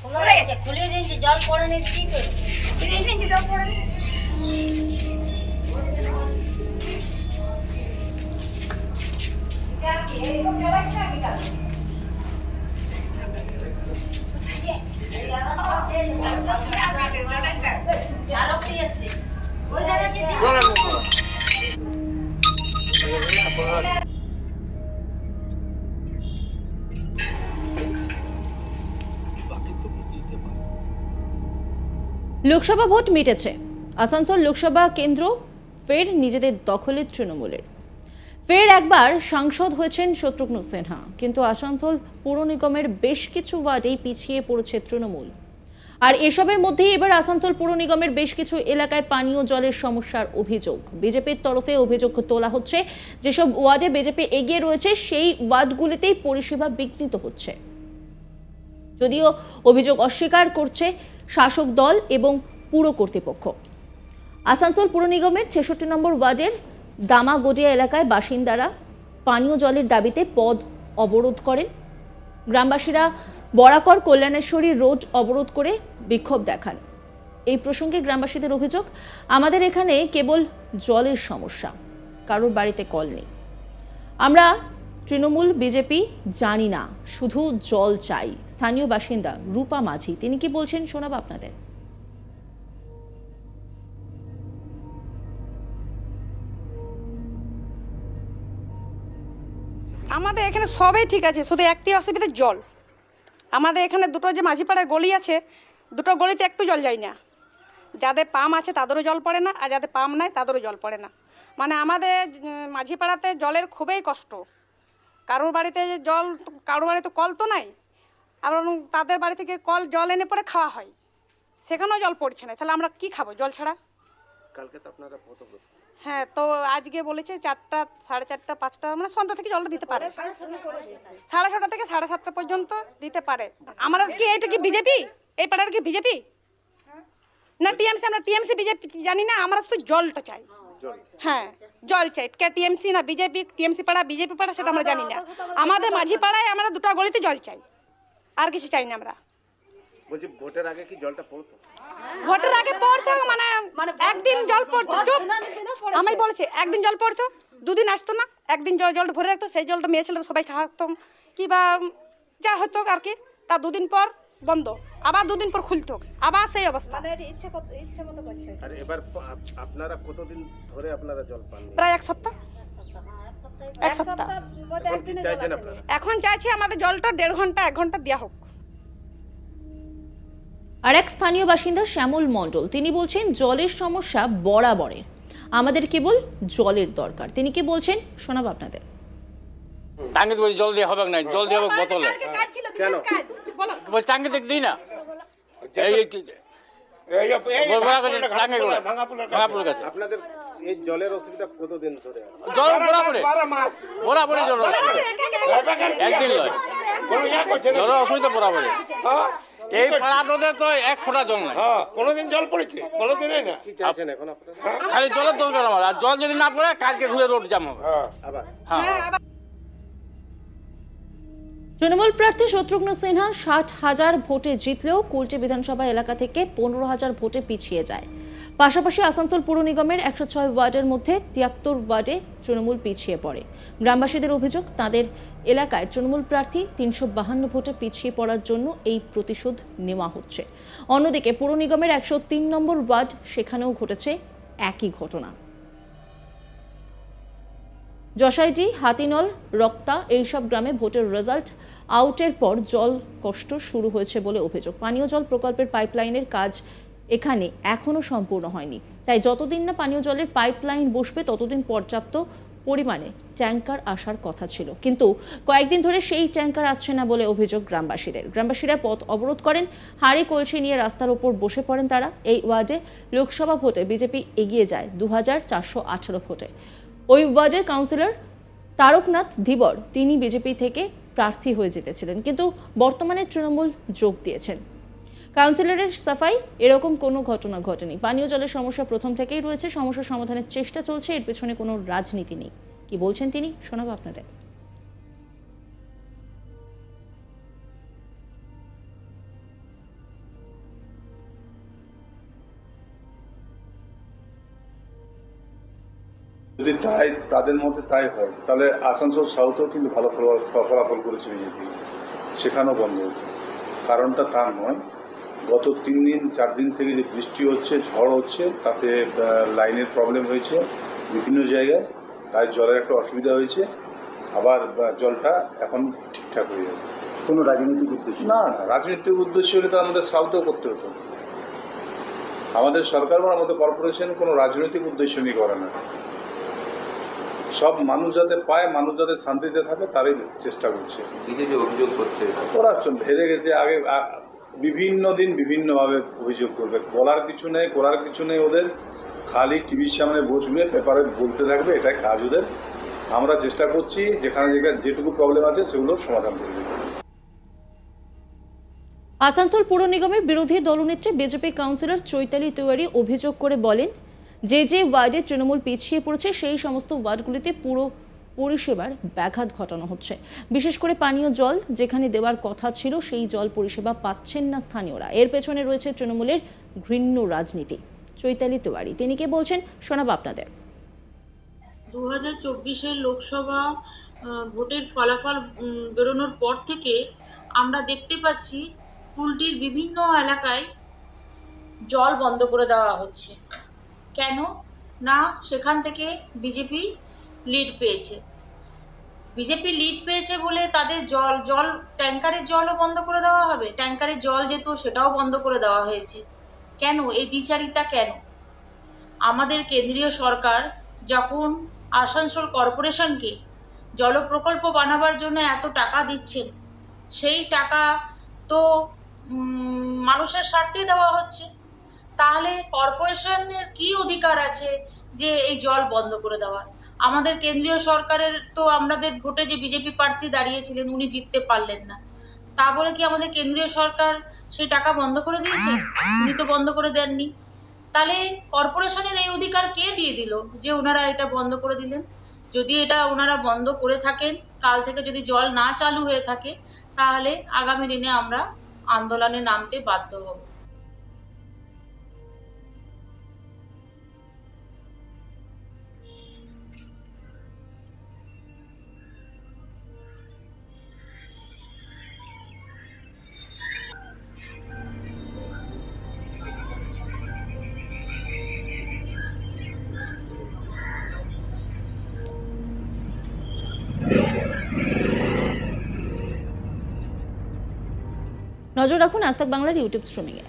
খোলা আছে, খুলে দিয়েছি, জল পড়ে নি কি করে? দিয়েছি জল পড়ে নি। এরকম জলাচ্ছে আমি কাজ। আরো কি আছে? ওই জায়গাতে লোকসভা ভোট মিটেছে। আসানসোল লোকসভা কেন্দ্র ফের নিজেদের দখলে তৃণমূলের। ফের একবার সাংসদ হয়েছেন শত্রুঘ্ন সিনহা, কিন্তু আসানসোল পৌর নিগমের বেশ কিছু ওয়ার্ডেই পিছিয়ে পড়েছে তৃণমূল। আর এসবের মধ্যেই এবার আসানসোল পৌর নিগমের বেশ কিছু এলাকায় পানীয় জলের সমস্যার অভিযোগ। বিজেপির তরফে অভিযোগ তোলা হচ্ছে, যেসব ওয়ার্ডে বিজেপি এগিয়ে রয়েছে সেই ওয়ার্ডগুলিতেই পরিষেবা বিঘ্নিত হচ্ছে। যদিও অভিযোগ অস্বীকার করছে শাসক দল এবং পুর কর্তৃপক্ষ। আসানসোল পুর নিগমের ৬৬ নম্বর ওয়ার্ডের দামাগোডিয়া এলাকায় বাসিন্দারা পানীয় জলের দাবিতে পথ অবরোধ করেন। গ্রামবাসীরা বরাকর কল্যাণেশ্বরী রোড অবরোধ করে বিক্ষোভ দেখান। এই প্রসঙ্গে গ্রামবাসীদের অভিযোগ, আমাদের এখানে কেবল জলের সমস্যা, কারোর বাড়িতে কল নেই। আমরা তৃণমূল বিজেপি জানি না, শুধু জল চাই। স্থানীয় বাসিন্দা রূপা মাঝি, তিনি কি বলছেন শোনাবো আপনাদের। আমাদের এখানে সবই ঠিক আছে, শুধু একটি অসুবিধা জল। আমাদের এখানে দুটো যে মাঝিপাড়ায় গলি আছে, দুটো গলিতে একটু জল যায় না। যাদের পাম্প আছে তাদেরও জল পড়ে না, আর যাদের পাম্প নাই তাদেরও জল পড়ে না। মানে আমাদের মাঝিপাড়াতে জলের খুবই কষ্ট। কারোর বাড়িতে জল, কারোর বাড়িতে কল তো নাই, আর তাদের বাড়ি থেকে কল জল এনে পরে খাওয়া হয়, সেখানেও জল পড়ছে না। তাহলে আমরা কি খাবো জল ছাড়া? কালকে তো আপনারা হ্যাঁ, তো আজকে বলেছে 4টা, 4:30, 5টা, মানে সন্ধ্যা থেকে জলটা দিতে পারে। 6:30 থেকে 7:30 পর্যন্ত দিতে পারে। আমরা কি এটা কি বিজেপি? এই পাড়ার কি বিজেপি না টিএমসি? আমরা টিএমসি বিজেপি জানি না, আমরা শুধু জলটা চাই। হ্যাঁ, জল চাই। কে টিএমসি না বিজেপি? টিএমসি পাড়া বিজেপি পাড়া সেটা আমরা জানি না। আমাদের মাঝি পাড়ায় আমরা দুটো গলিতে জল চাই, আর কিছু চাই না। আমরা বলছি ভোটের আগে কি জলটা পড়তো? ভোটের আগে পড়তো, মানে একদিন জল পড়তো, আমি বলেছি একদিন জল পড়তো, দুদিন আসতো না, একদিন জলটা ভরে রাখতো, সেই জলটা মেয়ে ছেলে সবাই খাওয়াতাম, কিংবা যা হতো আর কি। তা দুদিন পর বন্ধ, আবার দুদিন পর খুলতো, আবার সেই অবস্থা। আর এবার আপনারা কতদিন ধরে আপনারা জল পান? প্রায় এক সপ্তাহ। এখন চাইছি আমাদের জলটা 1.5 ঘন্টা 1 ঘন্টা দেওয়া হোক। আর এক স্থানীয় বাসিন্দা শ্যামল মণ্ডল, তিনি বলছেন জলের সমস্যা বরাবরের, আমাদের কেবল জলের দরকার। তিনি কি বলছেন শোনাবো আপনাদের। টাঙ্গিতে বলছি জল দিয়ে হবে না, জল দিয়ে হবে বোতলে। টাঙ্গিতে দিই না, আপনাদের এই জলের অসুবিধা কতদিন ধরে আছে? জল বরাবরই জল একদিন নয়, জলের অসুবিধা বরাবরই। এই পাড়াতে তো 1 ফোঁটা জল নাই, কোনোদিন জল পড়েছে? কোনোদিনই না। কি চাইছেন এখন আপনারা? খালি জলের দরকার আমার, আর জল যদি না পড়ে কালকে ঘুরে রোড জ্যাম হবে আবার। হ্যাঁ, তৃণমূল প্রার্থী শত্রুঘ্ন সিনহা 60,000 ভোটে জিতলেও কুলটি বিধানসভা এলাকা থেকে 15,000 ভোটে পিছিয়ে যায়। পাশাপাশি আসানসোল পৌর নিগমের 106 ওয়ার্ডের মধ্যে 73 ওয়ার্ডে তৃণমূল পিছিয়ে পড়ে। গ্রামবাসীদের অভিযোগ, তাদের এলাকায় তৃণমূল প্রার্থী 352 ভোটে পিছিয়ে পড়ার জন্য এই প্রতিশোধ নেওয়া হচ্ছে। অন্যদিকে পৌর নিগমের 103 নম্বর ওয়ার্ড, সেখানেও ঘটেছে একই ঘটনা। যশাইটি, হাতিনল, রক্তা এইসব গ্রামে ভোটের রেজাল্ট আউটের পর জল কষ্ট শুরু হয়েছে বলে অভিযোগ। পানীয় জল প্রকল্পের পাইপলাইনের কাজ এখানে এখনো সম্পূর্ণ হয়নি, তাই যতদিন না পানীয় জলের পাইপলাইন বসবে ততদিন পর্যাপ্ত পরিমাণে ট্যাঙ্কার আসার কথা ছিল, কিন্তু কয়েকদিন ধরে সেই ট্যাঙ্কার আসছে না বলে অভিযোগ গ্রামবাসীদের। গ্রামবাসীরা পথ অবরোধ করেন, হাঁড়ি কলসি নিয়ে রাস্তার উপর বসে পড়েন তারা। এই ওয়ার্ডে লোকসভা ভোটে বিজেপি এগিয়ে যায় 2418 ভোটে। ওই ওয়ার্ডের কাউন্সিলর তারকনাথ ধীবর, তিনি বিজেপি থেকে প্রার্থী হয়ে জিতেছিলেন, কিন্তু বর্তমানে তৃণমূল যোগ দিয়েছেন। কাউন্সিলরের সাফাই, এরকম কোনো ঘটনা ঘটেনি। পানীয় জলের সমস্যা প্রথম থেকেই রয়েছে, সমস্যা সমাধানের চেষ্টা চলছে, এর পেছনে কোনো রাজনীতি নেই। কি বলছেন তিনি শোনাবো আপনাদের। যদি তাই তাদের মধ্যে তাই হয় তাহলে আসানসোল সাউথেও কিন্তু ভালো ফলাফল করেছে বিজেপি, সেখানেও বন্ধ হতো। কারণটা তার নয়, গত 3 দিন 4 দিন থেকে যে বৃষ্টি হচ্ছে, ঝড় হচ্ছে, তাতে লাইনের প্রবলেম হয়েছে বিভিন্ন জায়গায়, তাই জলের একটা অসুবিধা হয়েছে। আবার জলটা এখন ঠিকঠাক হয়ে যাবে। কোনো রাজনৈতিক উদ্দেশ্য না, রাজনৈতিক উদ্দেশ্য হলে তো আমাদের সাউথেও করতে হতো। আমাদের সরকার বা আমাদের কর্পোরেশন কোনো রাজনৈতিক উদ্দেশ্য নিয়ে করে না, সব মানুষ যাতে পায়, মানুষ যাতে শান্তিতে থাকে তারই চেষ্টা করছে। বিজেপি অভিযোগ করছে ওরা হেরে গেছে, আগে বিভিন্ন দিন বিভিন্নভাবে অভিযোগ করবে, বলার কিছু নেই, করার কিছু নেই, ওদের খালি টিভির সামনে বসবে, পেপারে বলতে থাকবে, এটাই কাজ ওদের। আমরা চেষ্টা করছি যেখানে যেটুকু প্রবলেম আছে সেগুলো সমাধান করবে। আসানসোল পুর নিগমের বিরোধী দলনেত্রী বিজেপি কাউন্সিলর চৈতালি তিওয়ারি অভিযোগ করে বলেন, যে ওয়ার্ডে তৃণমূল পিছিয়ে পড়েছে সেই সমস্ত ওয়ার্ডগুলিতে পুরো পরিষেবার ব্যাঘাত ঘটানো হচ্ছে। বিশেষ করে পানীয় জল যেখানে দেওয়ার কথা ছিল সেই জল পরিষেবা পাচ্ছেন না স্থানীয়রা। এর পেছনে রয়েছে তৃণমূলের ঘৃণ্য রাজনীতি। চৈতালি তিওয়ারি তিনি কে বলছেন শোনাবো আপনাদের। 2024-এর লোকসভা ভোটের ফলাফল বেরোনোর পর থেকে আমরা দেখতে পাচ্ছি কুলটির বিভিন্ন এলাকায় জল বন্ধ করে দেওয়া হচ্ছে। কেন না, সেখান থেকে বিজেপি লিড পেয়েছে। বিজেপি লিড পেয়েছে বলে তাদের জল ট্যাঙ্কারের জলও বন্ধ করে দেওয়া হবে? ট্যাঙ্কারের জল যেত সেটাও বন্ধ করে দেওয়া হয়েছে। কেন এই দ্বিচারিতা? কেন? আমাদের কেন্দ্রীয় সরকার যখন আসানসোল কর্পোরেশনকে জল প্রকল্প বানাবার জন্য এত টাকা দিচ্ছেন, সেই টাকা তো মানুষের স্বার্থে দেওয়া হচ্ছে, তাহলে কর্পোরেশনের কি অধিকার আছে যে এই জল বন্ধ করে দেওয়ার? আমাদের কেন্দ্রীয় সরকারের তো আমাদের ভোটে যে বিজেপি প্রার্থী দাঁড়িয়েছিলেন উনি জিততে পারলেন না, তা বলে কি আমাদের কেন্দ্রীয় সরকার সেই টাকা বন্ধ করে দিয়েছে? উনি তো বন্ধ করে দেননি। তাহলে কর্পোরেশনের এই অধিকার কে দিয়ে দিল যে ওনারা এটা বন্ধ করে দিলেন? যদি এটা ওনারা বন্ধ করে থাকেন, কাল থেকে যদি জল না চালু হয়ে থাকে, তাহলে আগামী দিনে আমরা আন্দোলনে নামতে বাধ্য হব। নজর রাখুন আজ তাক বাংলার ইউটিউব স্ট্রিমিংয়ে।